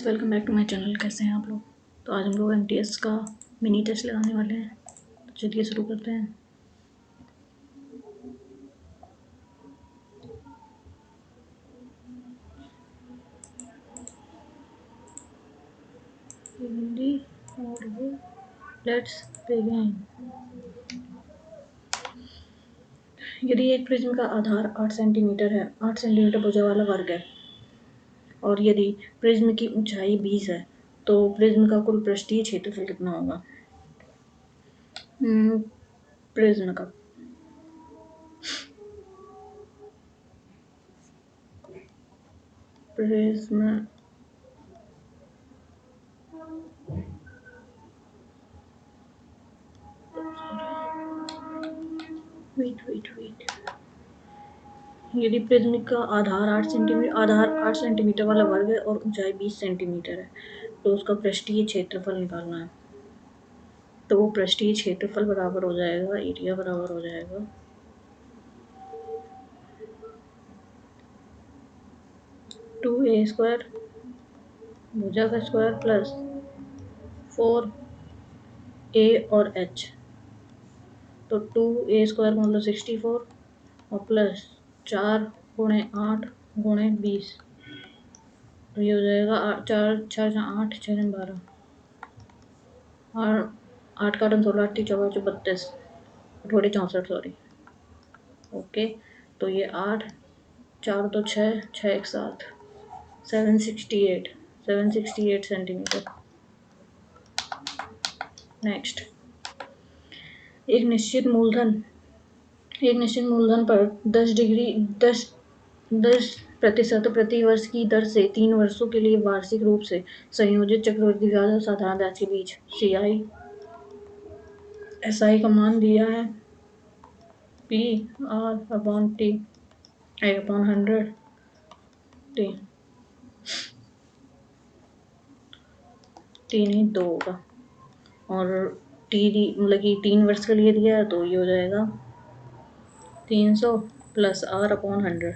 Guys, welcome back to my channel. कैसे हैं आप लोग? तो आज हम लोग एमटीएस का मिनी टेस्ट लगाने वाले हैं। तो चलिए शुरू करते हैं। हिंदी और लेट्स बिगिन। यदि एक प्रिज्म का आधार 8 सेंटीमीटर है, 8 सेंटीमीटर भुजा वाला वर्ग है, और यदि प्रिज्म की ऊंचाई 20 है, तो प्रिज्म का कुल पृष्ठीय क्षेत्रफल कितना होगा? प्रिज्म का प्रिज्म वेट यदि प्रिज्म का आधार 8 सेंटीमीटर वाला वर्ग है और ऊंचाई 20 सेंटीमीटर है, तो उसका पृष्ठीय क्षेत्रफल निकालना है। तो वो पृष्ठीय क्षेत्रफल बराबर हो जाएगा, एरिया बराबर हो जाएगा 2a² भुजा का स्क्वायर प्लस 4a और h। तो 2a² मतलब 64 और प्लस 4 गुणे 8 गुणे 20। तो ये हो जाएगा 4 6 8 6 12 और 8 का 16 8 14 32 थोड़े 64 सॉरी। ओके, तो ये 8 4 तो 6 6 1 7 768 सेंटीमीटर। नेक्स्ट, एक निश्चित मूलधन पर 10% प्रति वर्ष की दर से 3 वर्षों के लिए वार्षिक रूप से संयोजित चक्रवृद्धि ब्याज और साधारण ब्याज के बीच SI का मान दिया है PR/T/100 T 2 होगा, और टी मतलब कि 3 वर्ष के लिए दिया है, तो ये हो जाएगा 300 प्लस R/100।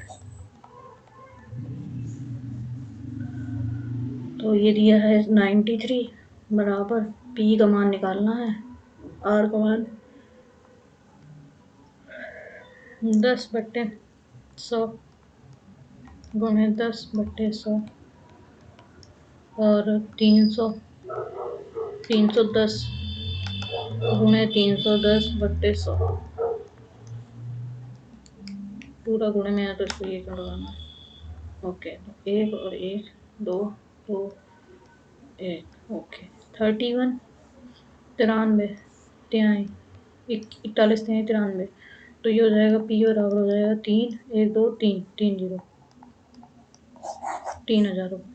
तो ये दिया है 93 बराबर P का मान निकालना है, R का मान 10/100 गुणे 10/100 और 310 गुणे 310/100 पूरा गुणे में है, तो इसको ये क्यों लगाना है? ओके, तो 1 और 1 2 2 1 ओके 31 93 41 93। तो ये हो जाएगा P बराबर हो जाएगा 3 1 2 3 3 0 3000 रुपये।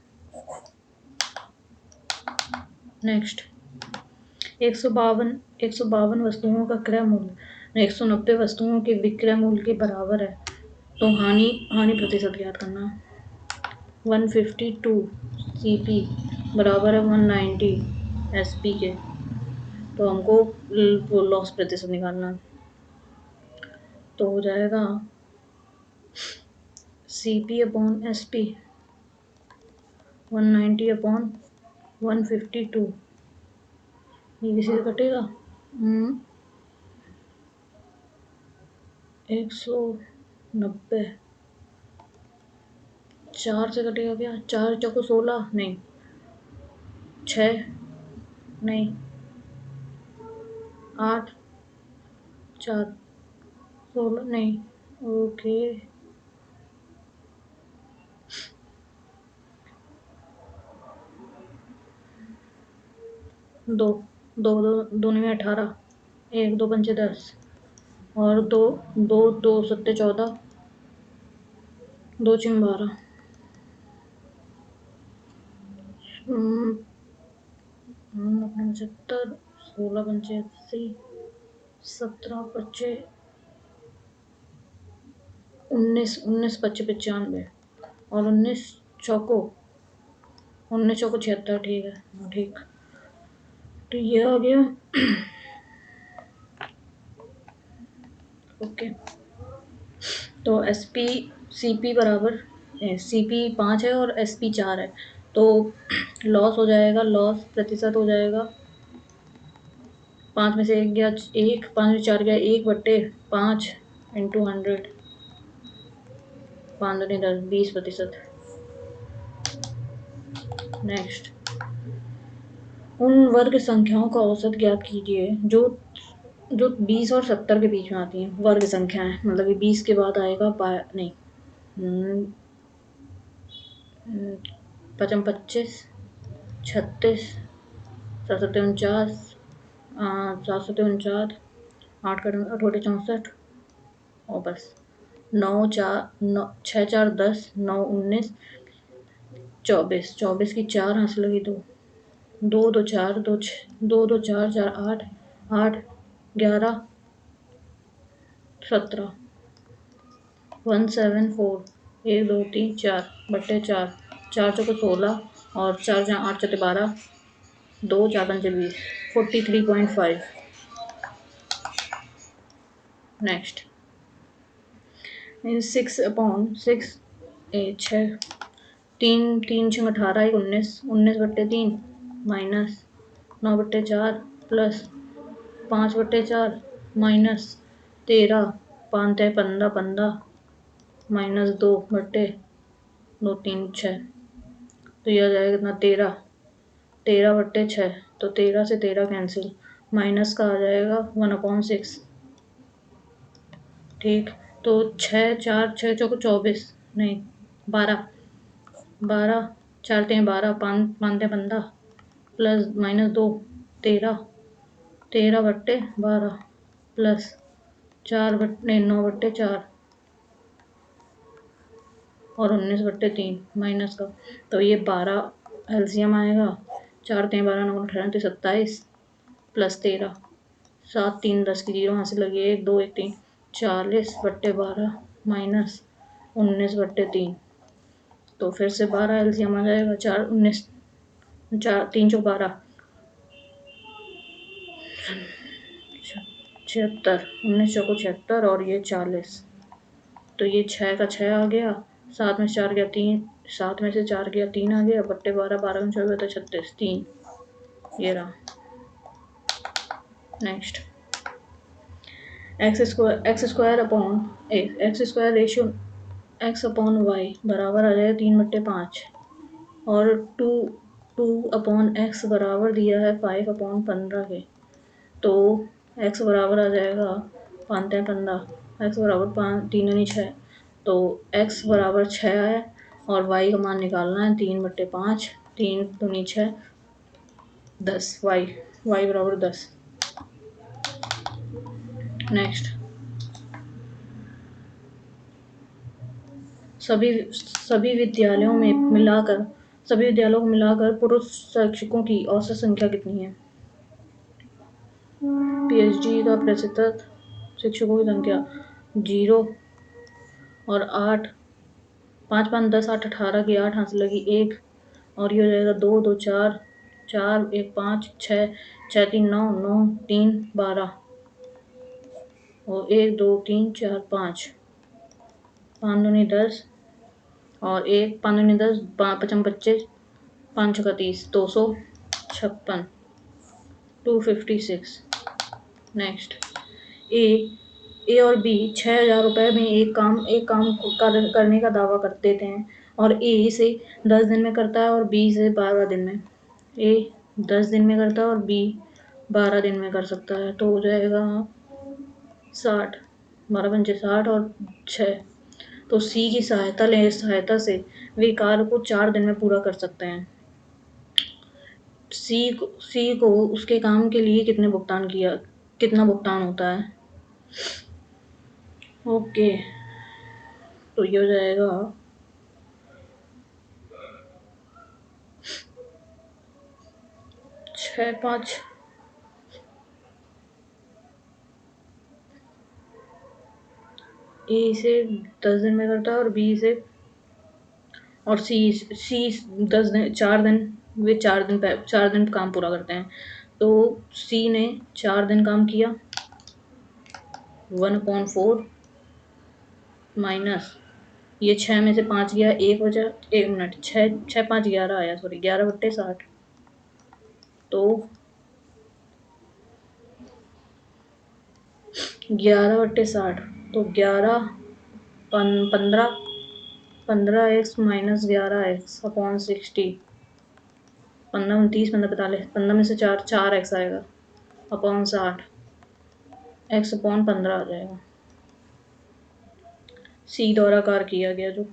नेक्स्ट, 152 वस्तुओं का क्रय मूल्य 190 वस्तुओं के विक्रय मूल्य के बराबर है, तो हानि प्रतिशत ज्ञात करना। 152 CP बराबर है 190 SP के, तो हमको लॉस प्रतिशत निकालना। तो हो जाएगा CP/SP 190/152। ये किसी से कटेगा 190 4 से कटेगा क्या? 4 चौको 16 नहीं 6 नहीं 8 4 16 नहीं ओके 2 2 2 में 18 1 2 पंचे 10 और 2 2 2 सत्ते 14 2 6 12 75 16 पंचे 80 17 पच्चे 19 19 पच्चे 95 और 19 चौको 76। ठीक है, ठीक। तो ये आ गया ओके। तो SP CP बराबर CP 5 है और SP 4 है, तो लॉस हो जाएगा, लॉस प्रतिशत हो जाएगा 5 में से 1 गया, 1 5 में 4 गया, 1/5 इंटू 100, 5 दूनी 10, 20%। नेक्स्ट, उन वर्ग संख्याओं का औसत ज्ञात कीजिए जो जो 20 और 70 के बीच में आती हैं। वर्ग संख्याएं मतलब कि 20 के बाद आएगा नहीं, 55, 25, 36, 749, 749, 8 8 64 और बस 9 4 9 6 4 10 9 19 24, 24 की 4 हंस लगी, 2 2 2 4 2 2 2 4 4 8 8 11 17 174, 1 2 3 4 बट्टे 4, 4 चौके 16 और 4 जहाँ 8 चौके 12, 2 4 पंजे 20, 43.5। Next, 6/6 6, 3 3 6 18 1 19, 19/3 minus 9/4 plus 5/4 minus 13, 5 15 15 minus 2/2 3 6, तो यह आ जाएगा कितना 13, 13/6, तो 13 से 13 कैंसिल, माइनस का आ जाएगा 1/6। ठीक, तो 6 4 6 चौको 24 नहीं 12, 12 4 3 12 5 5 15 प्लस माइनस 2 13, 13/12 प्लस 9/4 और 19/3 माइनस का, तो ये 12 एलसीएम आएगा, 4 3 12 9 18 27 प्लस 13, 7 3 10 की 0 यहाँ से लगी, 1 2 1 3 40/12 माइनस 19/3, तो फिर से 12 एलसीएम आ जाएगा, 4 19 4 3 चौक 12 76, 19 चौको 76 और ये 40, तो ये 6 का 6 आ गया, 7 में से 4 गया 3, 7 में से 4 गया 3 आ गया, बट्टे 12, 12 में 4 गया 36, 3, ये रहा। Next, x square ratio x/y बराबर आ जाएगा 3/5 और 2/x बराबर दिया है 5/15 के, तो x बराबर आ जाएगा 5 15, x बराबर 5 3 दूनी 6, तो x बराबर 6 है और y का मान निकालना है 3/5, 3 दूनी 6 10, y बराबर 10। नेक्स्ट, सभी विद्यालयों को मिलाकर पुरुष शिक्षकों की औसत संख्या कितनी है? पीएचडी का प्रतिशत शिक्षकों की संख्या 0 और 8, 5 5 10 8 18 की 8 हासिल लगी 1 और ये हो जाएगा 2 2 4 4 1 5 6 6 3 9 9 3 12 और 1 2 3 4 5 5 दूनी 10 और 1 5 दूनी 10 5 25 5 6 30, 256, 256। नेक्स्ट, ए और बी 6,000 रुपये में एक काम करने का दावा कर देते हैं और ए इसे 10 दिन में करता है और बी इसे 12 दिन में। ए 10 दिन में करता है और बी 12 दिन में कर सकता है, तो हो जाएगा 60, 12 पंचे 60 और 6, तो सी की सहायता से वे कार्य को 4 दिन में पूरा कर सकते हैं। सी को उसके काम के लिए कितना भुगतान होता है? ओके, तो ये हो जाएगा 6 5, ए इसे 10 दिन में करता है और बी इसे और सी 10 दिन 4 दिन, वे 4 दिन काम पूरा करते हैं, तो सी ने 4 दिन काम किया 1/4 माइनस ये 6 में से 5 गया, 1 बचा, 1 मिनट, 6 6 5 11 आया, सॉरी 11/60। तो 11/60, तो 15x माइनस 11x अपॉन 60। 15 30 15 45, 15 में से 4x आएगा अपॉन 60, x अपॉन 15 आ जाएगा। सी द्वारा कार्य किया गया, जो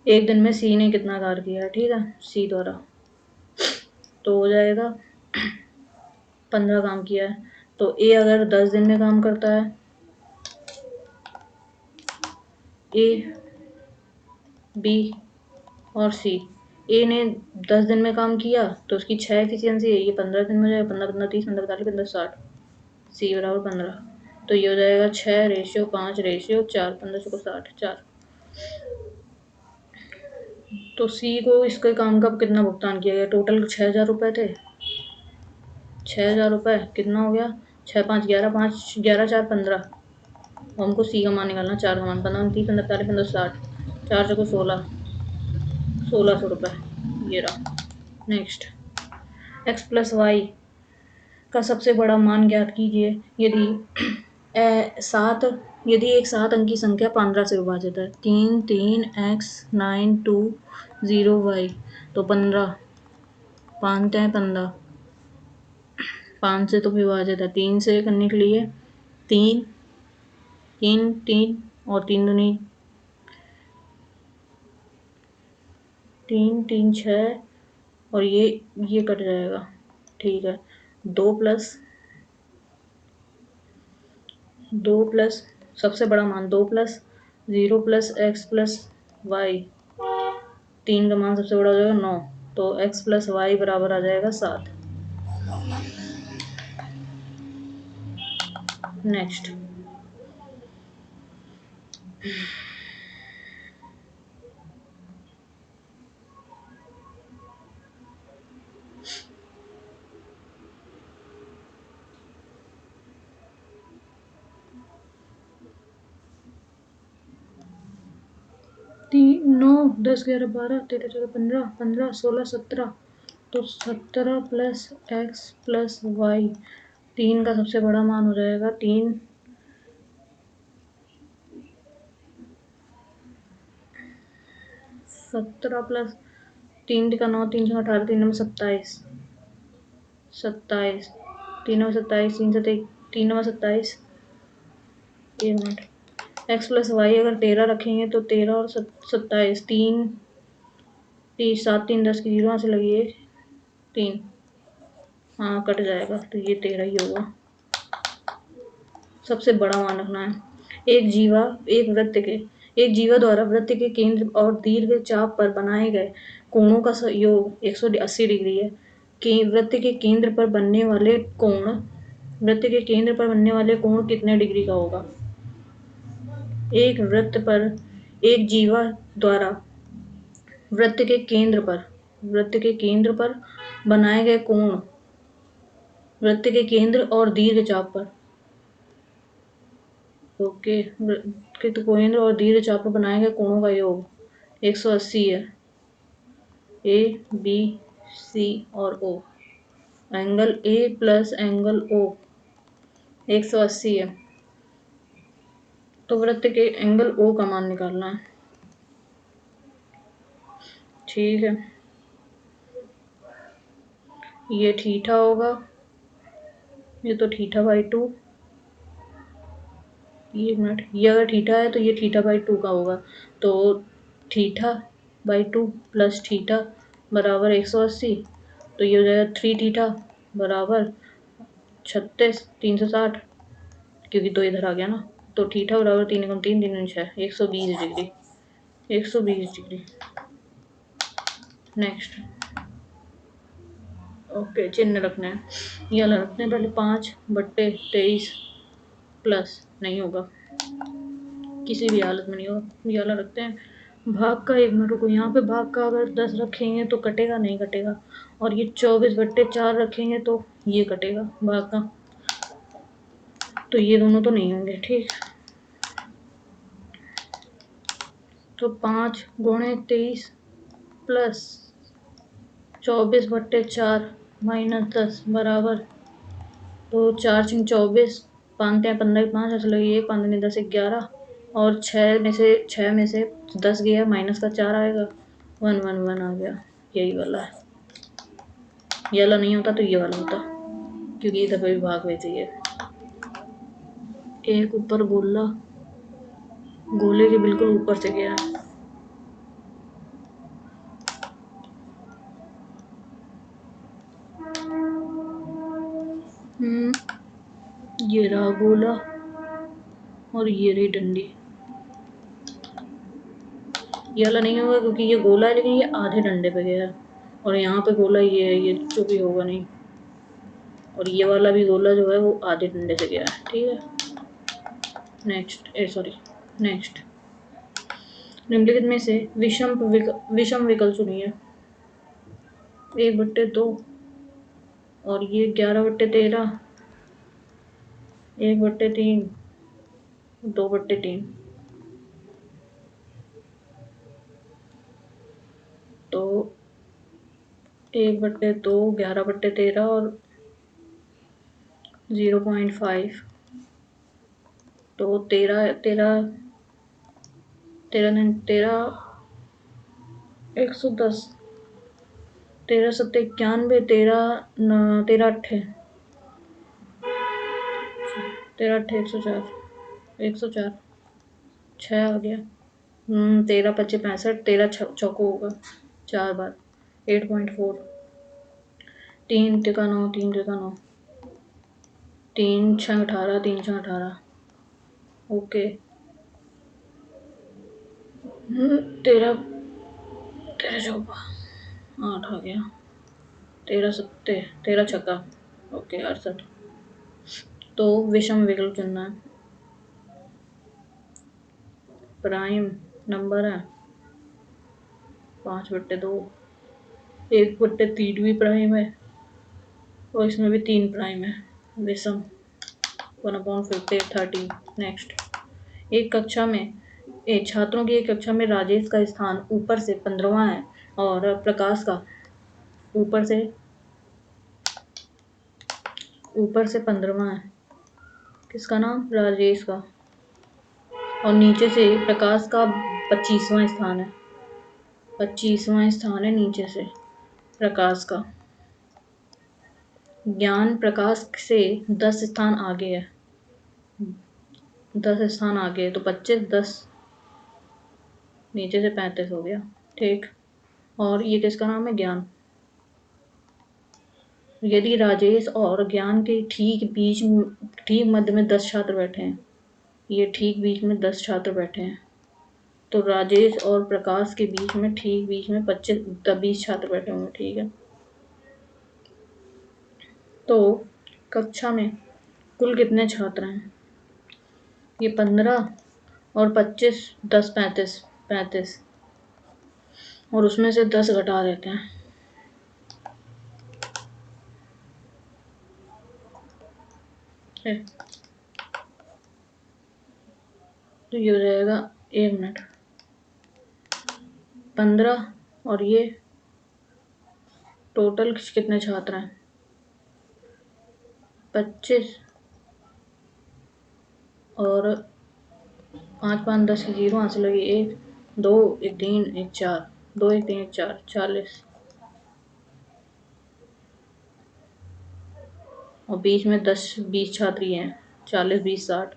एक दिन में सी ने कितना कार्य किया है, ठीक है, सी द्वारा, तो हो जाएगा 15 काम किया है। तो ए अगर 10 दिन में काम करता है, ए बी और सी, ए ने 10 दिन में काम किया तो उसकी 6 एफिशिएंसी है, ये 15 दिन में हो जाएगा, 15 15 30 15 45 15 60, सी बराबर 15। तो ये हो जाएगा 6:5:4, 15×60 4। तो सी को इसके काम का कितना भुगतान किया गया, टोटल 6,000 रुपये थे, 6,000 रुपये कितना हो गया, 6 5 11 5 11 4 15, हमको सी का मान निकालना, 4 का मान, 15 30 15 40 15 60, 4 चौको 16, 1,600 रुपये, ये रहा। नेक्स्ट, x प्लस वाई का सबसे बड़ा मान ज्ञात कीजिए यदि यदि एक 7 अंकी संख्या 15 से विभाजित है, 3 3 x 9 2 0 y, तो 15, 5 है 15, 5 से तो विभाजित है, 3 से करने के लिए 3 3 3 और 3 दूनी 3 3 6, और ये कट जाएगा, ठीक है। 2 प्लस सबसे बड़ा मान 2 plus 0 plus x plus y, 3 का मान सबसे बड़ा हो जाएगा 9, तो x प्लस वाई बराबर आ जाएगा 7। नेक्स्ट, तीन 9 10 11 12 13 14 15 15 16 17, तो 17 प्लस x प्लस वाई, 3 का सबसे बड़ा मान हो जाएगा 3, 17 प्लस 3 का 9, 3 18, 3 में 27, 27, 3 में 27, 3 में 27, 1 मिनट, x प्लस वाई अगर 13 रखेंगे तो 13 और 27, 3 30 7 3 10 की 0 यहाँ से लगी 1 3, हाँ कट जाएगा, तो ये 13 ही होगा। सबसे बड़ा मान रखना है। एक जीवा द्वारा वृत्त के केंद्र और दीर्घ चाप पर बनाए गए कोणों का योग 180 डिग्री है। वृत्त के केंद्र पर बनने वाले कोण कितने डिग्री का होगा। एक जीवा द्वारा वृत्त के केंद्र पर बनाए गए कोण, वृत्त के केंद्र और दीर्घ चाप पर, ओके, केंद्र और दीर्घ चाप पर बनाए गए कोणों का योग 180 है। ए बी सी और O, angle A plus angle O 180 है, तो वृत्त के एंगल ओ का मान निकालना है, ठीक है। ये थीटा होगा, ये तो θ/2, ये मिनट, ये अगर थीटा है तो ये θ/2 का होगा, तो θ/2 प्लस थीटा बराबर 180, तो ये हो जाएगा 3θ बराबर 36 360, क्योंकि 2 इधर आ गया ना, तो थीटा बराबर 3 × 3 3 × 6 120 डिग्री, 120 डिग्री। नेक्स्ट, ओके, चिन्ह रखना है, ये वाला रखते हैं पहले, 5/23 प्लस नहीं होगा, किसी भी हालत में नहीं होगा, ये वाला रखते हैं। भाग का 1 मिनट रुको, यहाँ पे भाग का अगर 10 रखेंगे तो कटेगा नहीं कटेगा, और ये 24/4 रखेंगे तो ये कटेगा भाग का, तो ये दोनों तो नहीं होंगे, ठीक। तो 5 × 23 प्लस 24/4 -10 बराबर, तो 4×4 = 24, 5 × 15 = 5, चलो ये 5 × 10 = 11, और 6 में से 10 गया, माइनस का 4 आएगा, 1 1 1 आ गया। यही वाला है, ये वाला नहीं होता तो ये वाला होता, क्योंकि ये दफे भी भाग वैसे ही है। एक ऊपर गोला, गोले के बिल्कुल ऊपर से गया। ये रहा गोला और ये रही डंडी। ये वाला नहीं होगा क्योंकि ये गोला है, लेकिन ये आधे डंडे पे गया है, और यहाँ पे गोला ये है, ये जो भी होगा नहीं, और ये वाला भी गोला जो है वो आधे डंडे से गया है। ठीक है, नेक्स्ट निम्नलिखित में से विषम विकल्प चुनिए। 1/2 और ये 11/13, 1/3, 2/3। तो 1/2, 11/13 और 0.5, तो 13 13 13 13 110, 13 7 91, 13 13 8 13 8 104, 104, 6 आ गया। 13 25 65, 13 चौको होगा 4 बार, 8.4, 3 × 9, 3 × 9, 3 6 18, 3 6 18, ओके। 13 13 चौका 8 आ गया, 13 7 13 छक्का, ओके 68। तो विषम विकल्प चुनना है। प्राइम नंबर है 5/2, 1/3 भी प्राइम है, और इसमें भी 3 प्राइम है। विषम 1/50, 30। नेक्स्ट, छात्रों की एक कक्षा में राजेश का स्थान ऊपर से 15वां है और प्रकाश का ऊपर से 15वां है। किसका नाम? राजेश का। और नीचे से प्रकाश का 25वां स्थान है, 25वां स्थान है नीचे से प्रकाश का। ज्ञान प्रकाश से 10 स्थान आगे है, 10 स्थान आगे है, तो 25 10 नीचे से 35 हो गया। ठीक, और ये किसका नाम है? ज्ञान। यदि राजेश और ज्ञान के ठीक मध्य में 10 छात्र बैठे हैं, ये ठीक बीच में 10 छात्र बैठे हैं, तो राजेश और प्रकाश के बीच में ठीक बीच में 20 छात्र बैठे होंगे। ठीक है, तो कक्षा में कुल कितने छात्र हैं? ये 15 और 25 10 35, और उसमें से 10 घटा देते हैं। तो ये हो जाएगा 1 मिनट, 15 और ये टोटल कितने छात्र हैं? 25 और 5 5 10 की 0 हासिल होगी, 1 2 1 3 1 4, 2 1 3 1 4, 40, और बीच में 10 20 छात्र ही हैं, 40 20 60,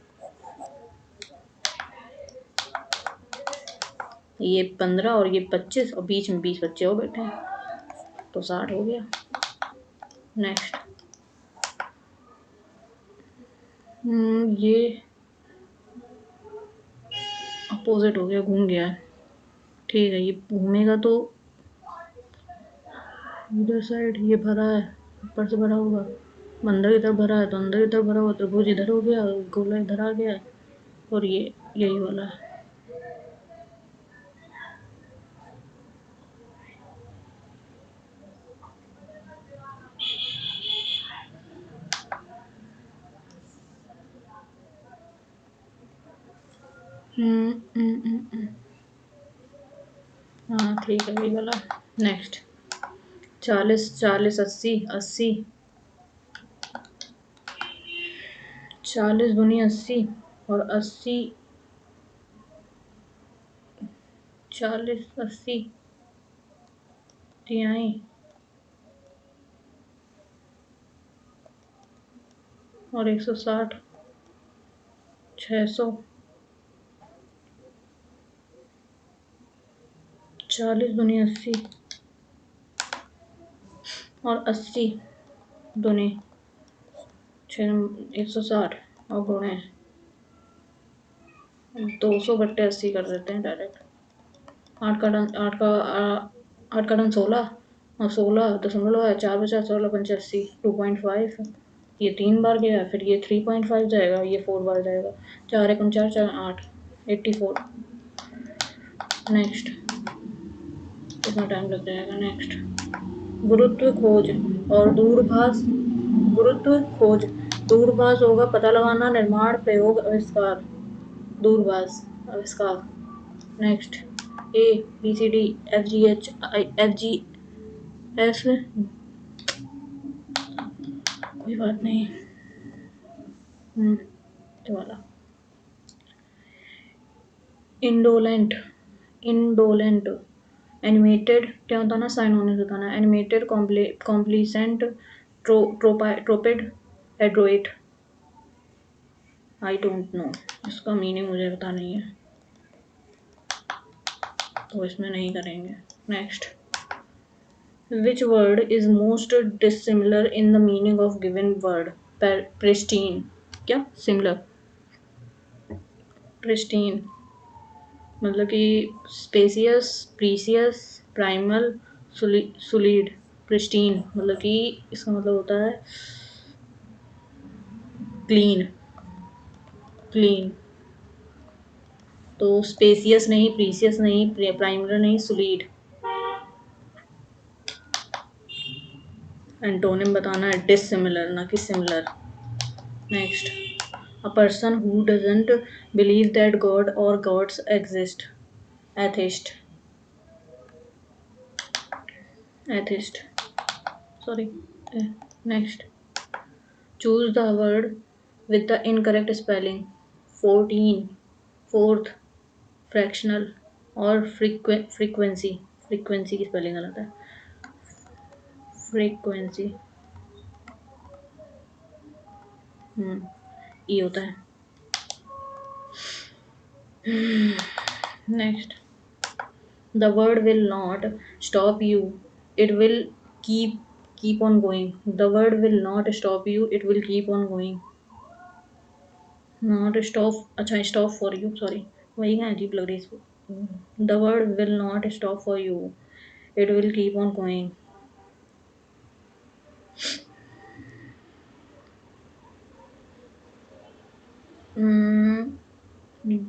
ये 15 और ये 25 और बीच में 20 बच्चे और बैठे हैं, तो 60 हो गया। नेक्स्ट, ये अपोजिट हो गया, घूम गया है। ठीक है, ये घूमेगा तो इधर साइड ये भरा है, ऊपर से भरा होगा, अंदर की तरफ भरा है तो अंदर की तरफ भरा हुआ, त्रिभुज इधर हो गया, गोला इधर आ गया, और ये यही वाला है। हाँ ठीक है, वही वाला। नेक्स्ट 40 40 80 80, 40 दूनी 80 और 80 40 80 तिहाई और 160 600, 40 दूनी 80 और 80 दूनी 160 और गुणे 200/80 कर देते हैं डायरेक्ट। 8 का डन 16 और 16 है, 4 बचा, 16 × 5 = 80, 2.5। ये 3 बार गया, फिर ये 3.5 जाएगा, ये 4 बार जाएगा। 4 × 4 = 8, 84। नेक्स्ट, कितना टाइम लग जाएगा। नेक्स्ट, गुरुत्व खोज और दूरभाष। गुरुत्व खोज, दूरभाष होगा पता लगाना, निर्माण, प्रयोग, आविष्कार। दूरभाष, आविष्कार। Next, A B C D F G H I F G F, कोई बात नहीं। ये वाला इंडोलेंट, इंडोलेंट। एनिमेटेड क्या होता है ना, साइनोनिम्स बताना। एनिमेटेड, कॉम्प्लीसेंट, ट्रोपेड, एड्रोइट। आई डोंट नो, इसका मीनिंग मुझे पता नहीं है, तो इसमें नहीं करेंगे। Next, which word is most dissimilar in the meaning of given word? Pristine, क्या similar? pristine मतलब कि स्पेसियस, प्रीसियस, प्राइमल, सुलीड। प्रिस्टीन मतलब कि इसका मतलब होता है क्लीन, क्लीन। तो स्पेसियस नहीं, प्रीसियस नहीं, प्राइमल नहीं, सुलीड। एंटोनिम बताना है, डिसिमिलर ना कि similar. Next, a person who doesn't believe that God or gods exist. Atheist, atheist, sorry. Next, choose the word with the incorrect spelling. 14, fourth, fractional और frequency। frequency की spelling गलत है, frequency ई होता है। Next, the word will not stop you, it will keep on going. The word will not stop you, it will keep on going. Not stop, अच्छा stop for you, sorry, वही है, अजीब लग रही है इसको। The word will not stop for you, it will keep on going.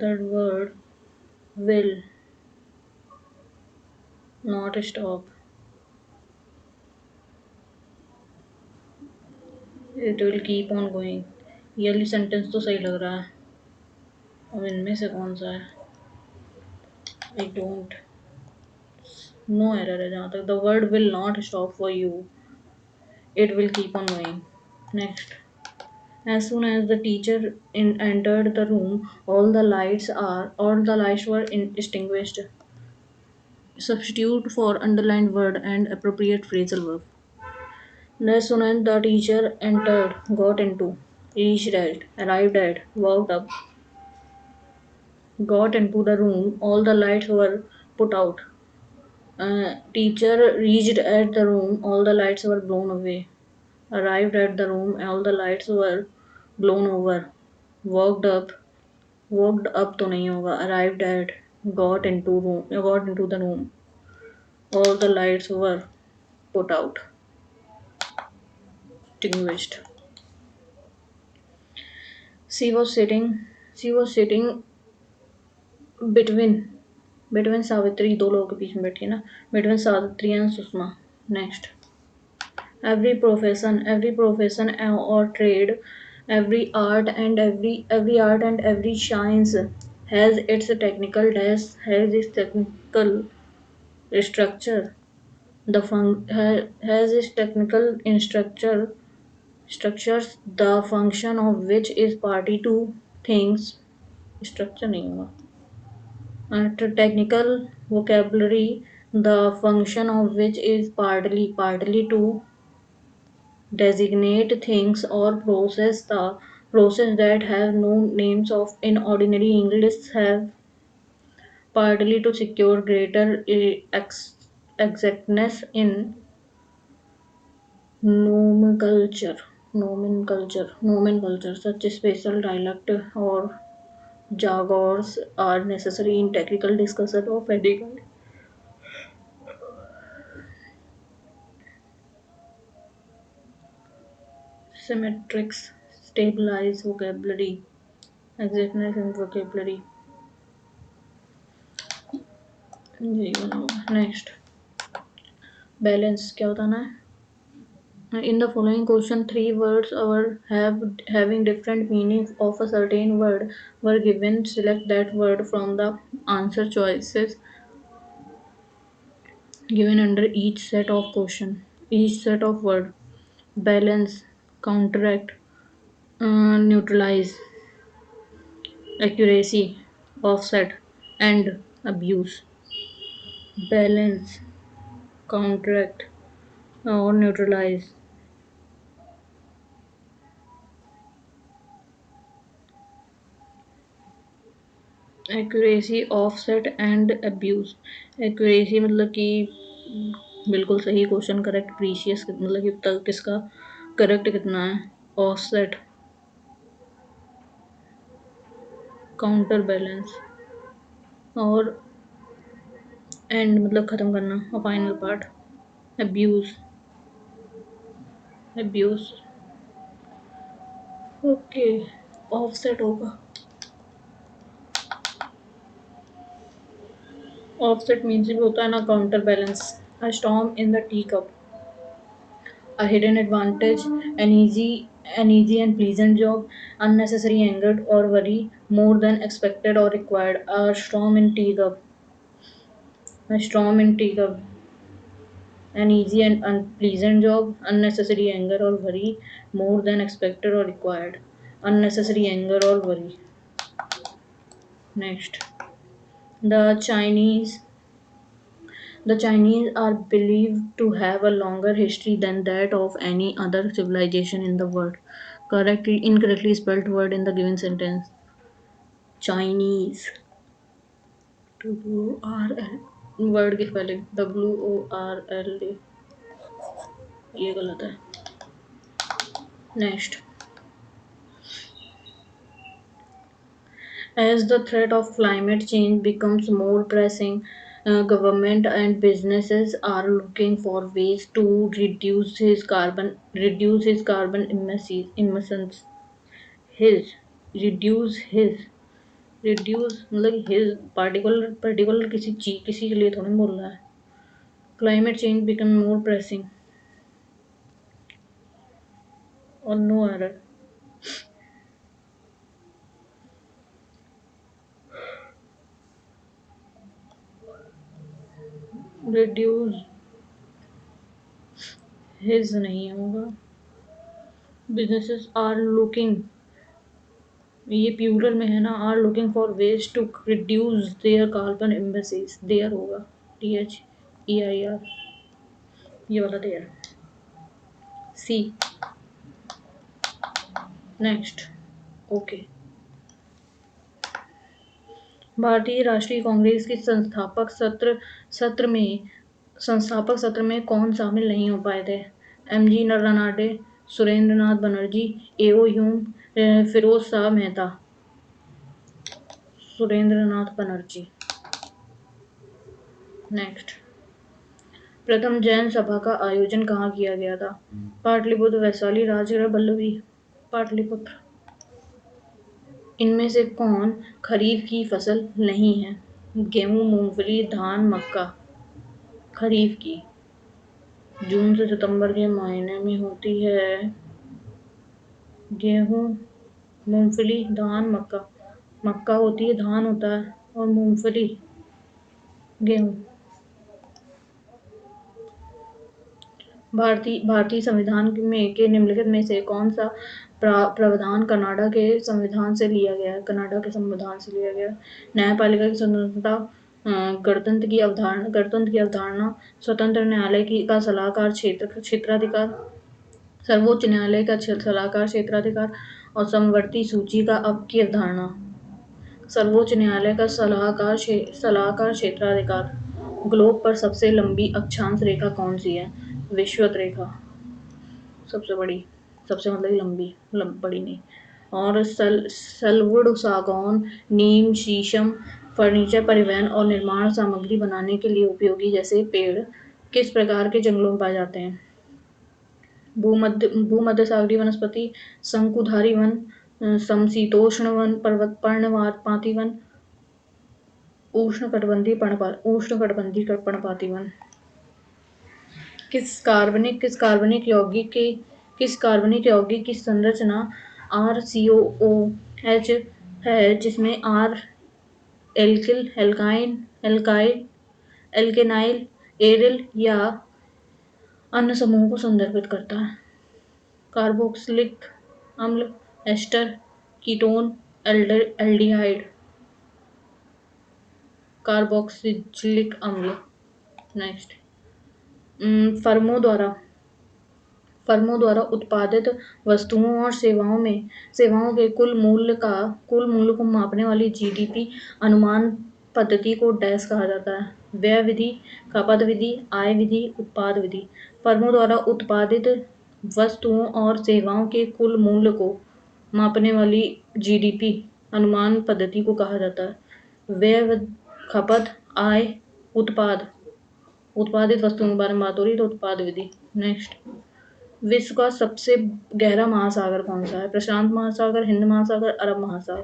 The word will not stop, it will keep on going. ये वाली सेंटेंस तो सही लग रहा है, अब इनमें से कौन सा है? आई डोंट नो, एरर है जहाँ तक। The word will not stop for you, it will keep on going. Next, as soon as the teacher entered the room, all the lights were extinguished. Substitute for underlined word and appropriate phrasal verb. As soon as the teacher entered, got into, reached at, arrived at, worked up, got into the room, all the lights were put out. Teacher reached at the room, all the lights were blown away. Arrived at the room, all the lights were blown over. Walked up तो नहीं होगा, arrived at, got into the room, all the lights were put out, extinguished. She was sitting between Savitri, दो लोगों के बीच में बैठी है ना, between Savitri and Susma. Next, every profession or trade, every art and every science has its technical structure. Has its technical in structures, the function of which is party to things. Structure नहीं होगा. After technical vocabulary, the function of which is partly to designate things or process that have no names of in ordinary English, have partly to secure greater exactness in nomenclature. Such special dialect or jargons are necessary in technical discussion of any kind. Symmetrics stabilize vocabulary, exactness in vocabulary. यही बना होगा. Next balance क्या बताना है. In the following question, three words having different meanings of a certain word were given. Select that word from the answer choices given under each set of question. Each set of word: balance, counteract, neutralize, accuracy, offset, and abuse. Balance, counteract, or neutralize. Accuracy, offset and abuse. Accuracy मतलब कि बिल्कुल सही, question correct, precious मतलब कि तक किसका correct कितना है. ऑफसेट, काउंटर बैलेंस, और एंड मतलब ख़त्म करना और final part. Abuse, abuse. Okay, offset होगा. ऑफसेट मीन्स भी होता है ना counter balance. A storm in the tea cup, a hidden advantage, an easy and pleasant job, unnecessary anger or worry, more than expected or required. A storm in teacup, an easy and unpleasant job, unnecessary anger or worry, more than expected or required. Unnecessary anger or worry. Next, the Chinese. The Chinese are believed to have a longer history than that of any other civilization in the world. Incorrectly spelled word in the given sentence. Chinese. WORL. Word की spelling WORLD. ये गलत है. Next, as the threat of climate change becomes more pressing, government and businesses are looking for ways to reduce his carbon emissions. His reduce मतलब his particular किसी के लिए थोड़ा बोल रहा है. Climate change become more pressing. और no error. Reduce his नहीं होगा. Businesses are looking, ये प्यूरल में है ना. Are looking for ways to reduce their carbon emissions. Their होगा THEIR. ये वाला देयर. सी. नेक्स्ट. ओके. भारतीय राष्ट्रीय कांग्रेस के संस्थापक सत्र में कौन शामिल नहीं हो पाए थे. MG नरनाडे, सुरेंद्र नाथ बनर्जी, AO ह्यूम, फिरोज शाह मेहता. सुरेंद्र नाथ बनर्जी. नेक्स्ट, प्रथम जैन सभा का आयोजन कहाँ किया गया था. पाटलिपुत्र, वैशाली, राजगृह, बल्लभी. पाटलिपुत्र. इनमें से कौन खरीफ की फसल नहीं है. गेहूं, मूंगफली, धान, मक्का. खरीफ की. जून से सितंबर के महीने में होती है. गेहूं, मूंगफली, धान, मक्का. मक्का होती है, धान होता है, और मूंगफली गेहूं. भारतीय संविधान में के निम्नलिखित में से कौन सा प्रावधान कनाडा के संविधान से लिया गया है? कनाडा के संविधान से लिया गया। न्यायपालिका की स्वतंत्रता, गणतंत्र की अवधारणा, स्वतंत्र न्यायालय का सलाहकार क्षेत्राधिकार, सर्वोच्च न्यायालय का सलाहकार क्षेत्राधिकार और समवर्ती सूची का अब की अवधारणा। सर्वोच्च न्यायालय का सलाहकार क्षेत्राधिकार। ग्लोब पर सबसे लंबी अक्षांश रेखा कौन सी है? विषुवत रेखा, सबसे बड़ी, सबसे मतलब लंबी, बड़ी नहीं। और सलवुड, सागौन, नीम, शीशम फर्नीचर, परिवहन और निर्माण सामग्री बनाने के लिए उपयोगी जैसे पेड़ किस प्रकार के जंगलों में पाए जाते हैं? भूमध्य सागरीय वनस्पति, शंकुधारी वन, समशीतोष्ण वन, पर्णपाती वन, उष्णकटिबंधीय पर्णपाती वन। किस कार्बनिक यौगिक की संरचना RCOOH है, जिसमें R एल्किल, एल्केनाइल, एरिल या अन्य समूहों को संदर्भित करता है? कार्बोक्सिलिक अम्ल, एस्टर, कीटोन, एल्डिहाइड। कार्बोक्सिलिक अम्ल। नेक्स्ट, फर्मों द्वारा उत्पादित वस्तुओं और सेवाओं के कुल मूल्य को मापने वाली GDP अनुमान पद्धति को डैश कहा जाता है? व्यय विधि, खपत विधि, आय विधि, उत्पाद विधि। फर्मों द्वारा उत्पादित वस्तुओं और सेवाओं के कुल मूल्य को मापने वाली GDP अनुमान पद्धति को कहा जाता है? व्यय, खपत, आय, उत्पादित वस्तुओं के बारे में बात हो रही है तो उत्पाद विधि। नेक्स्ट, विश्व का सबसे गहरा महासागर कौन सा है? प्रशांत महासागर, हिंद महासागर, अरब महासागर।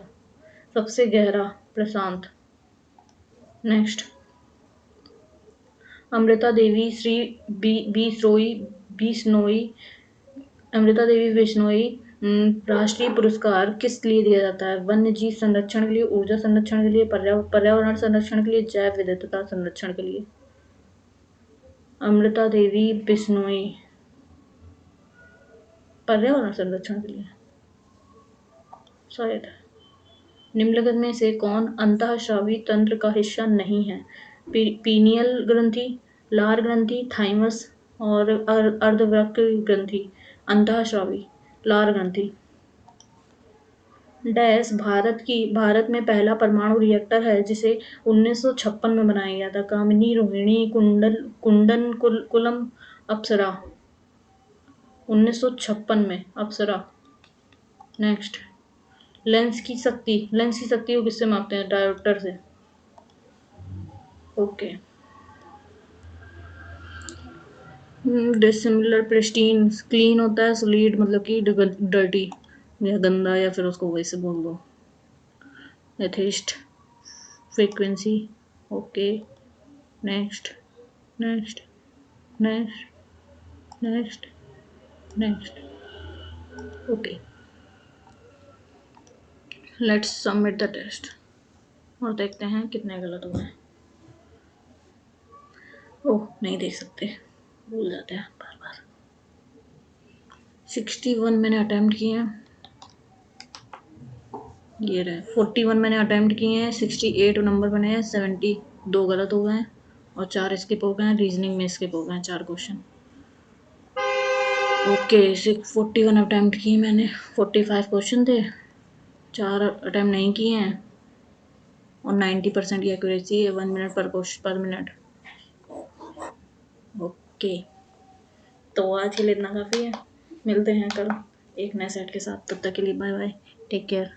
सबसे गहरा प्रशांत। नेक्स्ट, अमृता देवी बिश्नोई राष्ट्रीय पुरस्कार किस लिए दिया जाता है? वन्य जीव संरक्षण के लिए, ऊर्जा संरक्षण के लिए, पर्यावरण संरक्षण के लिए, जैव विविधता संरक्षण के लिए। अमृता देवी बिश्नोई पर्यावरण संरक्षण के लिए शायद। निम्नलिखित में से कौन अंतःस्रावी तंत्र का हिस्सा नहीं है? पीनियल ग्रंथि, लार ग्रंथि, थाइमस और अर्धवृक्क ग्रंथि। अंतःस्रावी, लार ग्रंथि। डैश भारत में पहला परमाणु रिएक्टर है जिसे 1956 में बनाया गया था? कामिनी, रोहिणी, कुंडन कुलम, अप्सरा। 1956 में अप्सरा। नेक्स्ट, लेंस की शक्ति को किससे मापते हैं? डायोप्टर से। ओके। डिसिमिलर, प्रिस्टीन, क्लीन होता है, सॉलिड मतलब कि डर्टी या गंदा, या फिर उसको वैसे बोल दो। Atheist, frequency. Okay. Next, okay, let's submit the test और देखते हैं कितने गलत हुए हैं। ओह, नहीं देख सकते, भूल जाते हैं बार बार। 61 मैंने अटेम्प्ट किए हैं, ये रहे। 41 मैंने अटेम्प्ट किए हैं, 68 नंबर बने हैं, 72 गलत हो गए हैं और 4 स्किप हो गए हैं। रीजनिंग में स्किप हो गए हैं 4 क्वेश्चन। ओके, 41 अटेम्प्ट किए मैंने, 45 क्वेश्चन थे, 4 अटेम्प्ट नहीं किए हैं और 90% की एक्यूरेसी है, 1 मिनट पर मिनट। ओके, तो आज के लिए इतना काफ़ी है। मिलते हैं कल एक नए सेट के साथ, तब तक के लिए बाय बाय, टेक केयर।